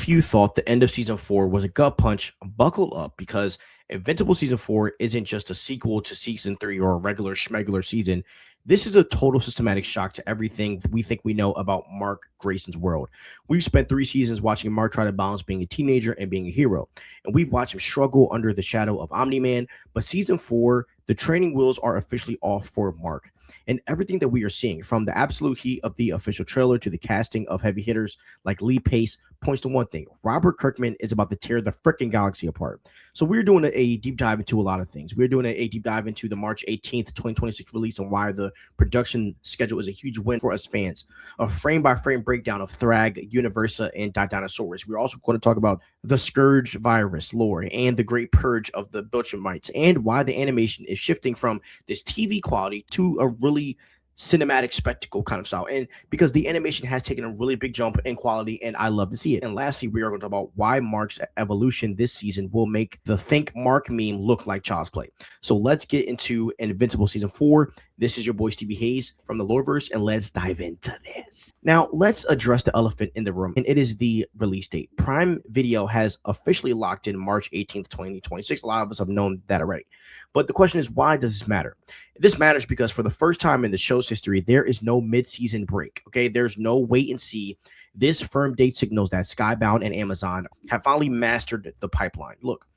you thought the end of season 4 was a gut punch, buckle up because Invincible season 4 isn't just a sequel to season 3 or a regular schmegular season. This is a total systematic shock to everything we think we know about Mark Grayson's world. We've spent 3 seasons watching Mark try to balance being a teenager and being a hero, and we've watched him struggle under the shadow of Omni-Man. But season 4, the training wheels are officially off for Mark. And everything that we are seeing, from the absolute heat of the official trailer to the casting of heavy hitters like Lee Pace, points to one thing: Robert Kirkman is about to tear the freaking galaxy apart. So we're doing a deep dive into a lot of things. We're doing a deep dive into the March 18th, 2026 release and why the production schedule is a huge win for us fans. A frame-by-frame breakdown of Thrag, Universa, and Dinosaurus. We're also going to talk about the Scourge virus lore and the Great Purge of the Viltrumites and why the animation is shifting from this TV quality to a really cinematic spectacle kind of style, and because the animation has taken a really big jump in quality, and I love to see it. And lastly, we are going to talk about why Mark's evolution this season will make the Think Mark meme look like child's play. So let's get into Invincible season 4. This is your boy Stevie Hayes from the Loreverse, and let's dive into this. Now, let's address the elephant in the room, and it is the release date. Prime Video has officially locked in March 18th, 2026. A lot of us have known that already. But the question is, why does this matter? This matters because for the first time in the show's history, there is no mid-season break. Okay, there's no wait and see. This firm date signals that Skybound and Amazon have finally mastered the pipeline. Look,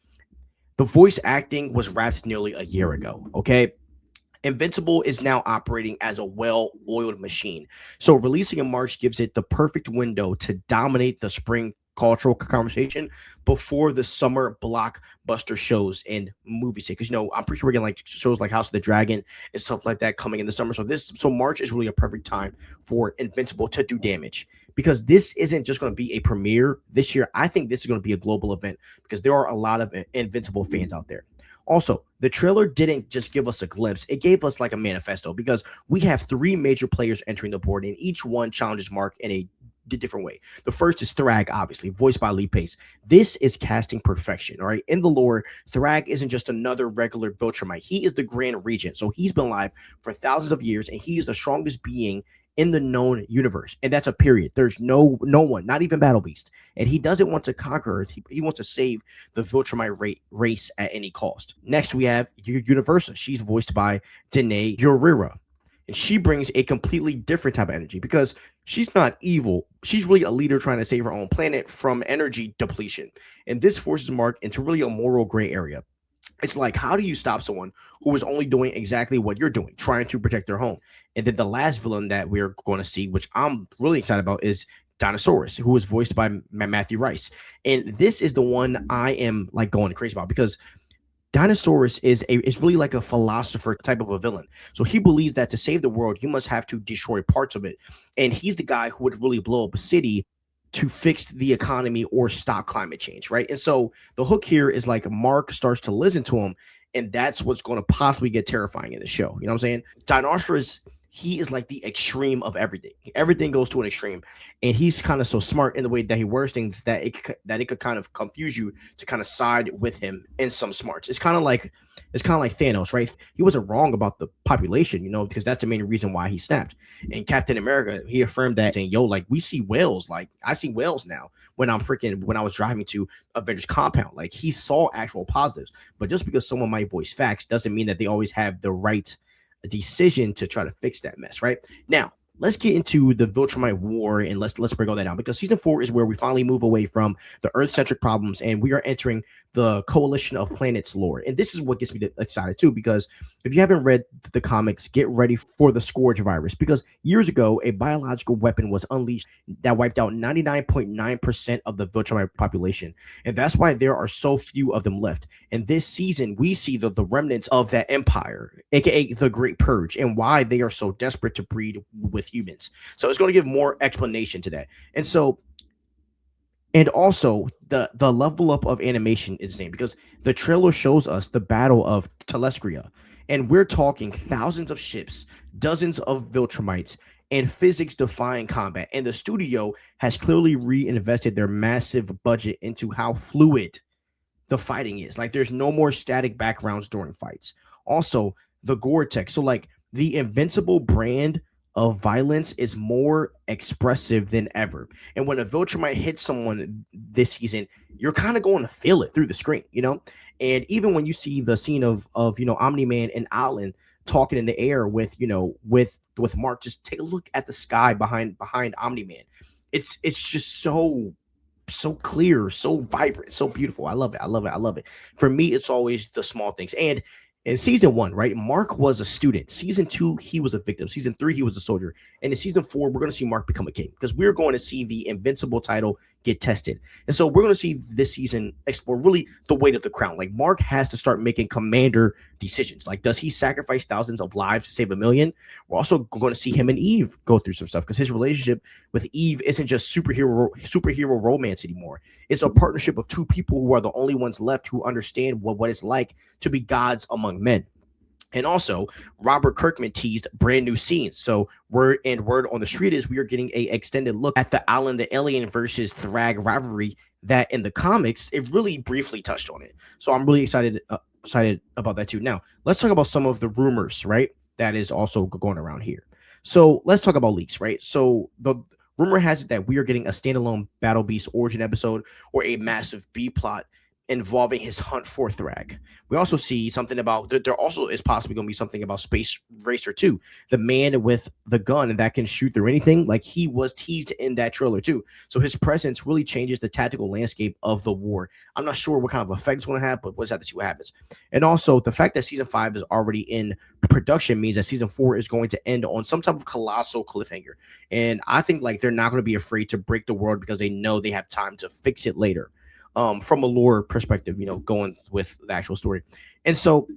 the voice acting was wrapped nearly a year ago. Okay, Invincible is now operating as a well-oiled machine. So releasing in March gives it the perfect window to dominate the spring cultural conversation before the summer blockbuster shows and movies. Because I'm pretty sure we're getting like shows like House of the Dragon and stuff like that coming in the summer. So March is really a perfect time for Invincible to do damage, because this isn't just going to be a premiere this year. I think this is going to be a global event because there are a lot of Invincible fans out there. Also, the trailer didn't just give us a glimpse. It gave us like a manifesto, because we have 3 major players entering the board, and each one challenges Mark in a different way. The first is Thrag, obviously, voiced by Lee Pace. This is casting perfection, all right? In the lore, Thrag isn't just another regular Viltrumite. He is the Grand Regent. So he's been alive for thousands of years, and he is the strongest being in the known universe. And that's a period. There's no one, not even Battle Beast. And he doesn't want to conquer Earth. He wants to save the Viltrumite race at any cost. Next, we have Universa. She's voiced by Danae Urira. And she brings a completely different type of energy, because she's not evil. She's really a leader trying to save her own planet from energy depletion. And this forces Mark into really a moral gray area. It's like, how do you stop someone who is only doing exactly what you're doing, trying to protect their home? And then the last villain that we're going to see, which I'm really excited about, is Dinosaurus, who is voiced by Matthew Rice. And this is the one I am like going crazy about, because Dinosaurus is really like a philosopher type of a villain. So he believes that to save the world, you must have to destroy parts of it. And he's the guy who would really blow up a city to fix the economy or stop climate change, right? And so the hook here is like Mark starts to listen to him, and that's what's going to possibly get terrifying in the show. You know what I'm saying? Dinosaurus, he is like the extreme of everything. Everything goes to an extreme, and he's kind of so smart in the way that he words things that it could kind of confuse you to kind of side with him in some smarts. It's kind of like Thanos, right? He wasn't wrong about the population, because that's the main reason why he snapped. And Captain America, he affirmed that, saying, "Yo, like we see whales. Like I see whales now when I was driving to Avengers compound. Like he saw actual positives. But just because someone might voice facts doesn't mean that they always have the right decision to try to fix that mess." Right now, let's get into the Viltrumite War, and let's break all that down, because season 4 is where we finally move away from the Earth-centric problems, and we are entering the Coalition of Planets lore. And this is what gets me excited too, because if you haven't read the comics, get ready for the Scourge virus, because years ago a biological weapon was unleashed that wiped out 99.9% of the Viltrumite population, and that's why there are so few of them left. And this season we see the remnants of that empire, aka the Great Purge, and why they are so desperate to breed with humans. So it's going to give more explanation to that. And also the level up of animation is insane, because the trailer shows us the Battle of Telestria, and we're talking thousands of ships, dozens of Viltrumites, and physics-defying combat. And the studio has clearly reinvested their massive budget into how fluid the fighting is. Like there's no more static backgrounds during fights. Also, the Gore-Tex. So like the Invincible brand of violence is more expressive than ever. And when a Viltrumite hits someone this season, you're kind of going to feel it through the screen, you know? And even when you see the scene of Omni-Man and Alan talking in the air with, with Mark, just take a look at the sky behind Omni-Man. It's just so clear, so vibrant, so beautiful. I love it. I love it. I love it. For me, it's always the small things. And in season one, right, Mark was a student. Season two, he was a victim. Season three, he was a soldier. And in season four, we're going to see Mark become a king because we're going to see the Invincible title get tested. And so we're going to see this season explore really the weight of the crown. Like Mark has to start making commander decisions. Like, does he sacrifice thousands of lives to save a million? We're also going to see him and Eve go through some stuff because his relationship with Eve isn't just superhero romance anymore. It's a partnership of two people who are the only ones left who understand what it's like to be gods among men. And also, Robert Kirkman teased brand new scenes. So word on the street is we are getting a extended look at the Alan the Alien versus Thrag rivalry that in the comics it really briefly touched on it. So I'm really excited about that too. Now let's talk about some of the rumors, right? That is also going around here. So let's talk about leaks, right? So the rumor has it that we are getting a standalone Battle Beast origin episode or a massive B plot involving his hunt for Thrag. We also see something about there also is possibly going to be something about Space Racer 2, the man with the gun that can shoot through anything. Like he was teased in that trailer too. So his presence really changes the tactical landscape of the war. I'm not sure what kind of effect it's going to have, but we'll just have to see what happens. And also the fact that season 5 is already in production means that season 4 is going to end on some type of colossal cliffhanger. And I think like they're not going to be afraid to break the world because they know they have time to fix it later. From a lore perspective, going with the actual story. And so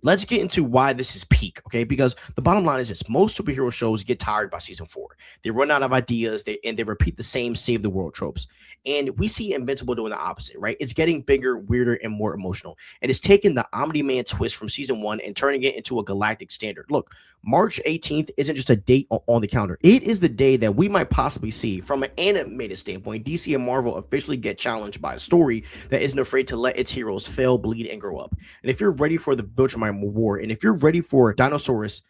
let's get into why this is peak, okay? Because the bottom line is this: most superhero shows get tired by season 4. They run out of ideas, and they repeat the same save the world tropes. And we see Invincible doing the opposite, right? It's getting bigger, weirder, and more emotional. And it's taking the Omni-Man twist from season 1 and turning it into a galactic standard. Look, March 18th isn't just a date on the calendar. It is the day that we might possibly see, from an animated standpoint, DC and Marvel officially get challenged by a story that isn't afraid to let its heroes fail, bleed, and grow up. And if you're ready for the Viltrumite War, and if you're ready for Dinosaurus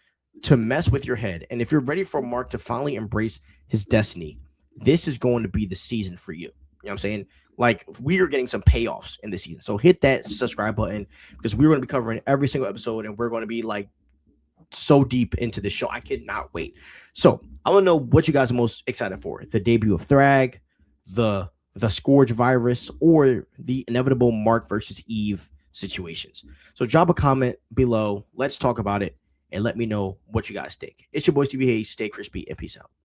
to mess with your head, and if you're ready for Mark to finally embrace his destiny, this is going to be the season for you. You know what I'm saying? Like, we are getting some payoffs in this season. So hit that subscribe button because we're going to be covering every single episode, and we're going to be like so deep into the show. I cannot wait. So I want to know what you guys are most excited for: the debut of Thrag, the Scourge virus, or the inevitable Mark versus Eve situations. So drop a comment below. Let's talk about it and let me know what you guys think. It's your boy Stevie Hayes. Stay crispy and peace out.